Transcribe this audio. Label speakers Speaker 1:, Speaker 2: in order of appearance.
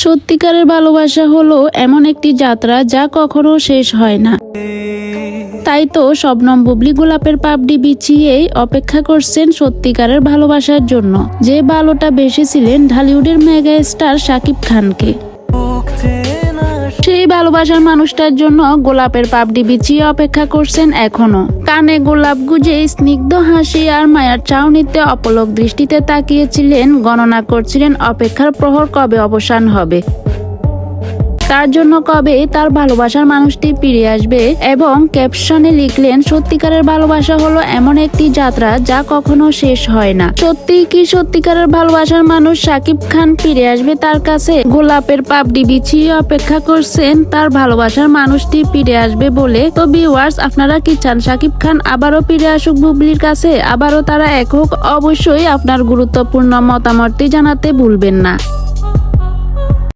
Speaker 1: সত্যিকারের ভালোবাসা হলো এমন একটি যাত্রা যা কখনো শেষ হয় না। তাই তো শবনম বুবলি গোলাপের পাপড়ি বিছিয়ে অপেক্ষা করছেন সত্যিকারের ভালোবাসার জন্য, যে ভালোটা বেসেছিলেন ঢালিউডের মেগা স্টার শাকিব খানকে। সেই ভালোবাসার মানুষটার জন্য গোলাপের পাপড়ি বিছিয়ে অপেক্ষা করছেন এখনো। কানে গোলাপ গুজে স্নিগ্ধ হাসি আর মায়ার চাউনিতে অপলক দৃষ্টিতে তাকিয়েছিলেন, গণনা করছিলেন অপেক্ষার প্রহর কবে অবসান হবে, তার জন্য কবে তার ভালোবাসার মানুষটি ফিরে আসবে। এবং ক্যাপশনে লিখলেন, সত্যিকারের ভালোবাসা হলো এমন একটি যাত্রা যা কখনো শেষ হয় না। সত্যি কি সত্যিকারের ভালোবাসার মানুষ শাকিব খান ফিরে আসবে তার কাছে? গোলাপের পাপড়ি বিছিয়ে অপেক্ষা করছেন তার ভালোবাসার মানুষটি ফিরে আসবে বলে। তো ভিউয়ার্স, আপনারা কি চান শাকিব খান আবারও ফিরে আসুক বুবলির কাছে, আবারও তারা এক হোক? অবশ্যই আপনার গুরুত্বপূর্ণ মতামতটি জানাতে ভুলবেন না।